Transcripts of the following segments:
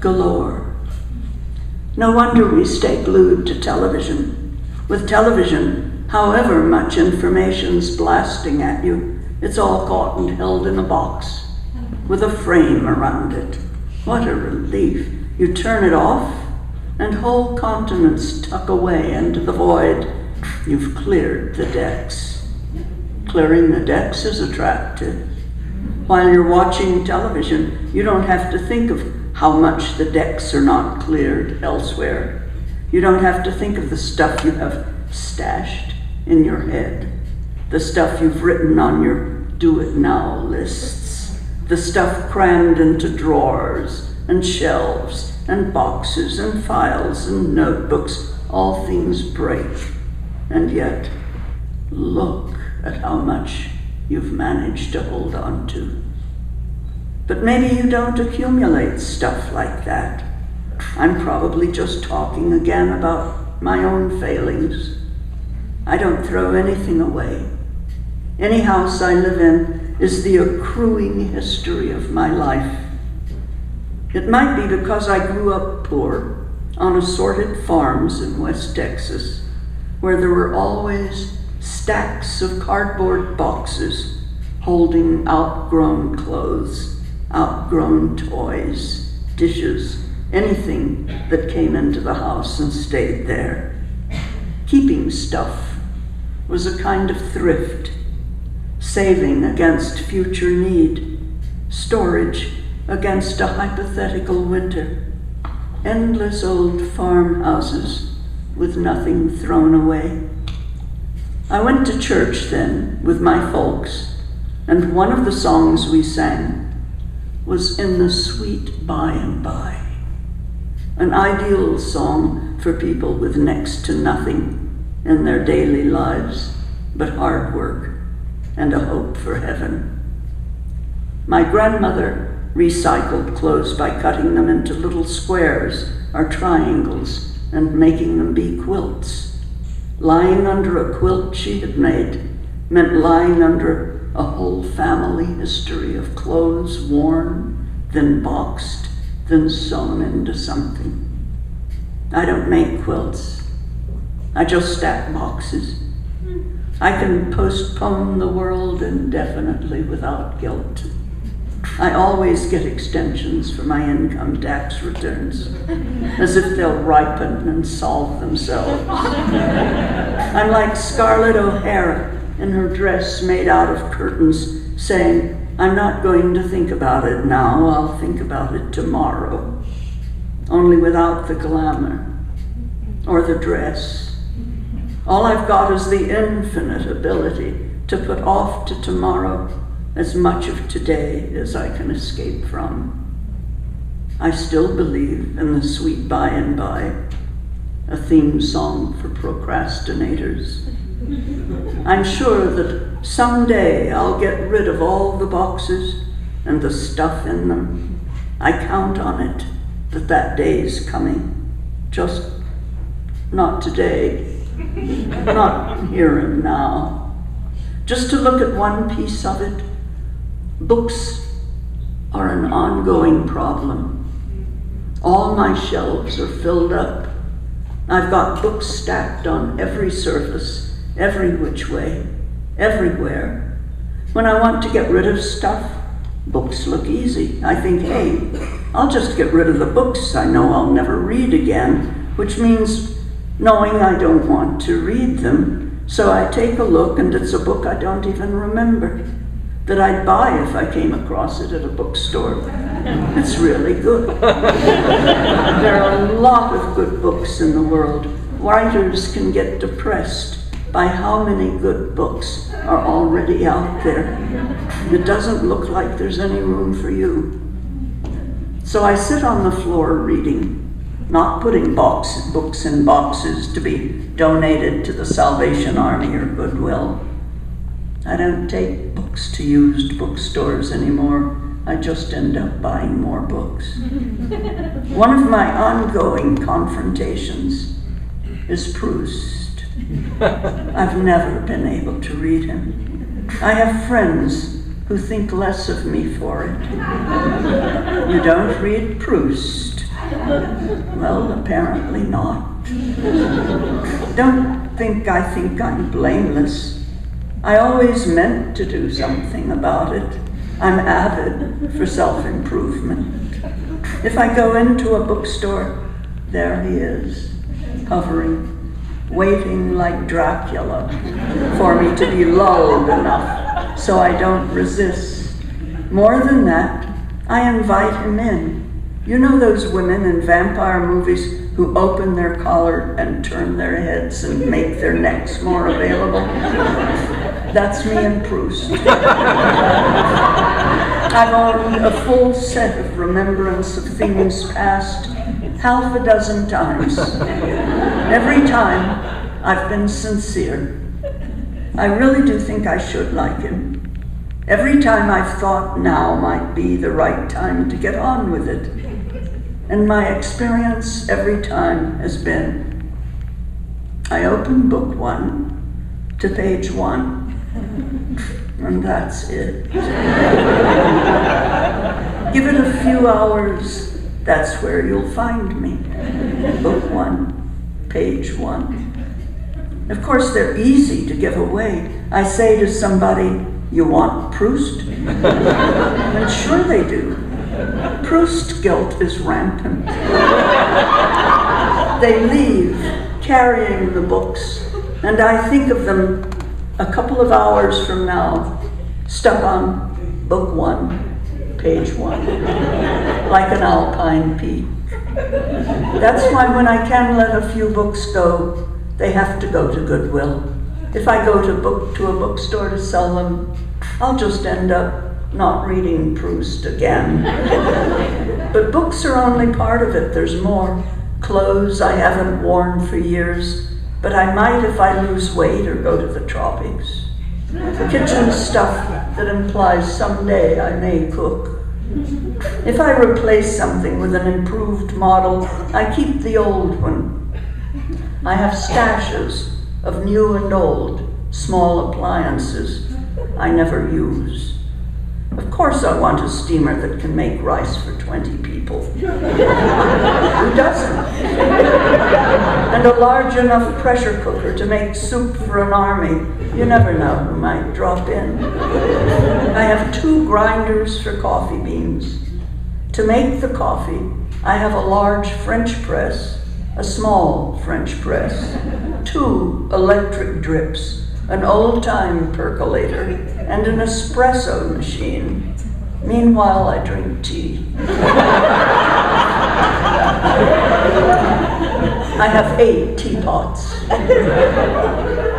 galore. No wonder we stay glued to television. With television, however much information's blasting at you, it's all caught and held in a box with a frame around it. What a relief. You turn it off and whole continents tuck away into the void. You've cleared the decks. Clearing the decks is attractive. While you're watching television, you don't have to think of how much the decks are not cleared elsewhere. You don't have to think of the stuff you have stashed in your head, the stuff you've written on your do-it-now lists, the stuff crammed into drawers and shelves and boxes and files and notebooks. All things break, and yet look at how much you've managed to hold on to. But maybe you don't accumulate stuff like that. I'm probably just talking again about my own failings. I don't throw anything away. Any house I live in is the accruing history of my life. It might be because I grew up poor on assorted farms in West Texas, where there were always stacks of cardboard boxes holding outgrown clothes, outgrown toys, dishes, anything that came into the house and stayed there. Keeping stuff was a kind of thrift, saving against future need, storage against a hypothetical winter, endless old farmhouses with nothing thrown away. I went to church then with my folks, and one of the songs we sang was In the Sweet By and By, an ideal song for people with next to nothing in their daily lives but hard work and a hope for heaven. My grandmother recycled clothes by cutting them into little squares or triangles and making them be quilts. Lying under a quilt she had made meant lying under a whole family history of clothes worn, then boxed, then sewn into something. I don't make quilts. I just stack boxes. I can postpone the world indefinitely without guilt. I always get extensions for my income tax returns, as if they'll ripen and solve themselves. I'm like Scarlett O'Hara in her dress made out of curtains, saying, I'm not going to think about it now, I'll think about it tomorrow. Only without the glamour or the dress. All I've got is the infinite ability to put off to tomorrow as much of today as I can escape from. I still believe in the sweet by and by, a theme song for procrastinators. I'm sure that someday I'll get rid of all the boxes and the stuff in them. I count on it that day's coming, just not today. Not here and now. Just to look at one piece of it. Books are an ongoing problem. All my shelves are filled up. I've got books stacked on every surface, every which way, everywhere. When I want to get rid of stuff, books look easy. I think, hey, I'll just get rid of the books I know I'll never read again, which means knowing I don't want to read them, so I take a look and it's a book I don't even remember, that I'd buy if I came across it at a bookstore. It's really good. There are a lot of good books in the world. Writers can get depressed by how many good books are already out there. It doesn't look like there's any room for you. So I sit on the floor reading, not putting books in boxes to be donated to the Salvation Army or Goodwill. I don't take books to used bookstores anymore. I just end up buying more books. One of my ongoing confrontations is Proust. I've never been able to read him. I have friends who think less of me for it. You don't read Proust, Well, apparently not. Don't think I think I'm blameless. I always meant to do something about it. I'm avid for self-improvement. If I go into a bookstore, there he is, hovering, waiting like Dracula for me to be lulled enough so I don't resist. More than that, I invite him in. You know those women in vampire movies who open their collar and turn their heads and make their necks more available? That's me and Proust. I've owned a full set of remembrance of things past half a dozen times. Every time, I've been sincere. I really do think I should like him. Every time I've thought now might be the right time to get on with it. And my experience every time has been, I open book 1 to page 1, and that's it. Give it a few hours, that's where you'll find me. Book 1, page 1. Of course, they're easy to give away. I say to somebody, "You want Proust?" And sure they do. Proust guilt is rampant. They leave carrying the books, and I think of them a couple of hours from now, stuck on book 1, page 1, like an alpine peak. That's why when I can let a few books go, they have to go to Goodwill. If I go to a bookstore to sell them, I'll just end up not reading Proust again. But books are only part of it. There's more. Clothes I haven't worn for years, but I might if I lose weight or go to the tropics. Kitchen stuff that implies someday I may cook. If I replace something with an improved model, I keep the old one. I have stashes of new and old, small appliances I never use. Of course I want a steamer that can make rice for 20 people. Who doesn't? And a large enough pressure cooker to make soup for an army. You never know who might drop in. I have 2 grinders for coffee beans. To make the coffee, I have a large French press, a small French press, 2 electric drips, an old-time percolator, and an espresso machine. Meanwhile, I drink tea. I have 8 teapots.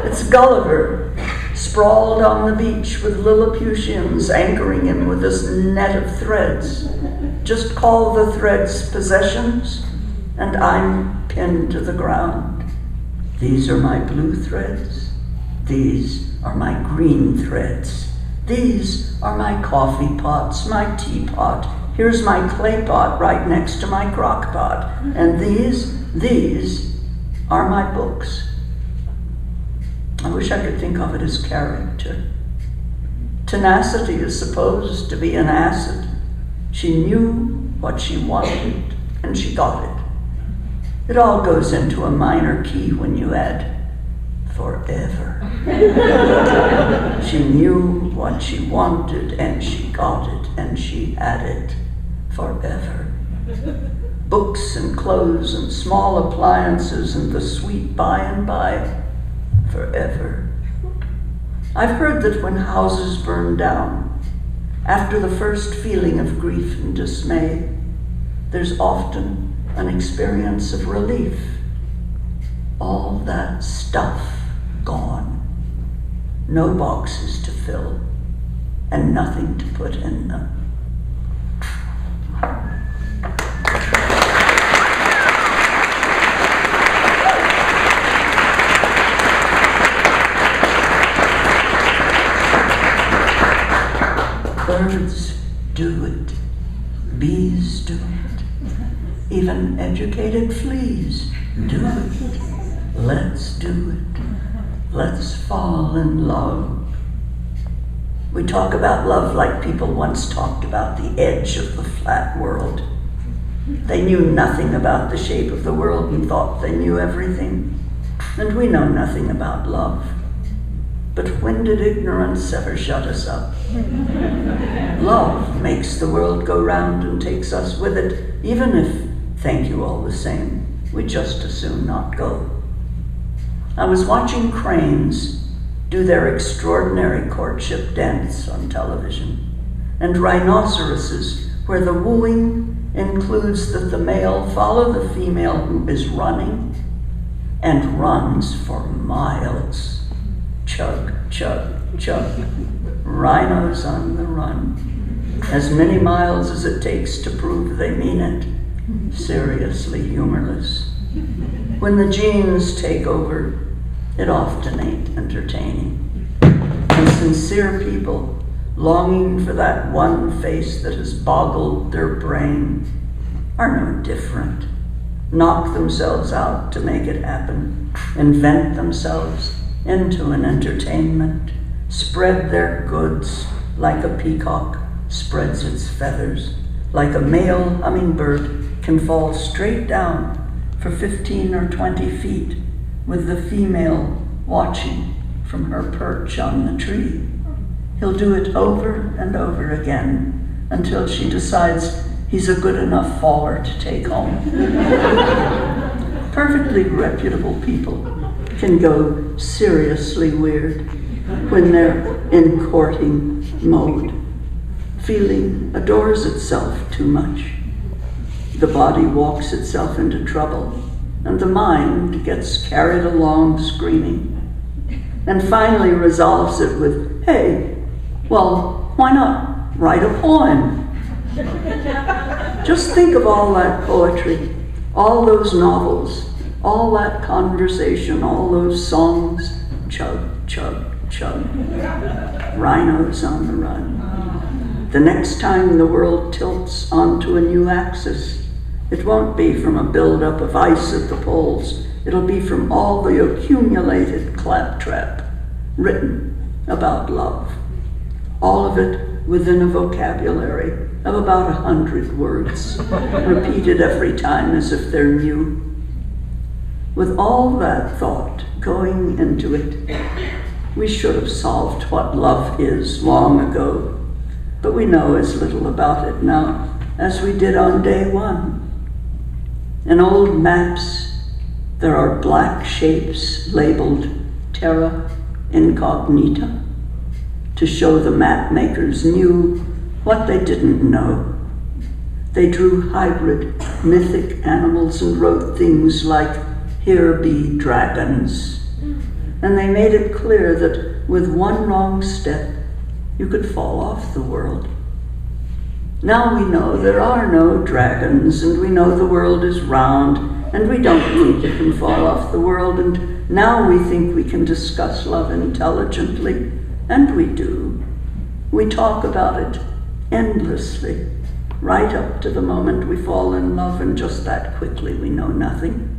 It's Gulliver, sprawled on the beach with Lilliputians anchoring him with this net of threads. Just call the threads possessions, and I'm pinned to the ground. These are my blue threads. These are my green threads. These are my coffee pots, my teapot. Here's my clay pot right next to my crock pot. And these are my books. I wish I could think of it as character. Tenacity is supposed to be an acid. She knew what she wanted, and she got it. It all goes into a minor key when you add forever. She knew what she wanted, and she got it, and she had it forever. Books and clothes and small appliances and the sweet by and by, forever. I've heard that when houses burn down, after the first feeling of grief and dismay, there's often an experience of relief. All that stuff gone. No boxes to fill, and nothing to put in them. Birds do it. Bees do it. Even educated fleas do it. Let's do it. Let's fall in love. We talk about love like people once talked about the edge of the flat world. They knew nothing about the shape of the world and thought they knew everything. And we know nothing about love. But when did ignorance ever shut us up? Love makes the world go round and takes us with it, even if, thank you all the same, we just as soon not go. I was watching cranes do their extraordinary courtship dance on television, and rhinoceroses where the wooing includes that the male follow the female who is running and runs for miles. Chug, chug, chug. Rhinos on the run. As many miles as it takes to prove they mean it. Seriously humorless. When the genes take over, it often ain't entertaining. And sincere people, longing for that one face that has boggled their brain, are no different. Knock themselves out to make it happen, invent themselves into an entertainment, spread their goods like a peacock spreads its feathers, like a male hummingbird can fall straight down for 15 or 20 feet with the female watching from her perch on the tree. He'll do it over and over again until she decides he's a good enough faller to take home. Perfectly reputable people can go seriously weird when they're in courting mode. Feeling adores itself too much. The body walks itself into trouble, and the mind gets carried along screaming, and finally resolves it with, hey, well, why not write a poem? Just think of all that poetry, all those novels, all that conversation, all those songs, chug, chug, chug. Rhinos on the run. The next time the world tilts onto a new axis, it won't be from a buildup of ice at the poles. It'll be from all the accumulated claptrap written about love. All of it within a vocabulary of about 100 words, repeated every time as if they're new. With all that thought going into it, we should have solved what love is long ago, but we know as little about it now as we did on day one. In old maps, there are black shapes labeled terra incognita to show the map makers knew what they didn't know. They drew hybrid mythic animals and wrote things like, "Here be dragons." And they made it clear that with one wrong step, you could fall off the world. Now we know there are no dragons, and we know the world is round, and we don't think you can fall off the world, and now we think we can discuss love intelligently, and we do. We talk about it endlessly, right up to the moment we fall in love, and just that quickly we know nothing.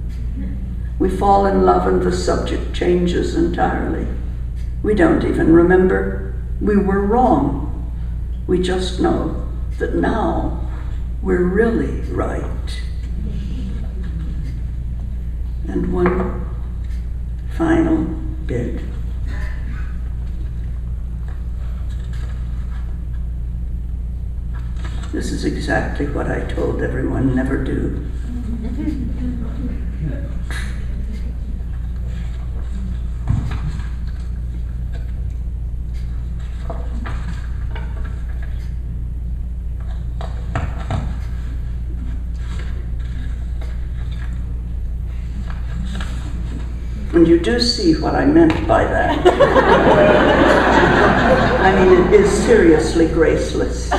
We fall in love and the subject changes entirely. We don't even remember we were wrong. We just know that now we're really right. And one final bit. This is exactly what I told everyone never do. And you do see what I meant by that. I mean, it is seriously graceless.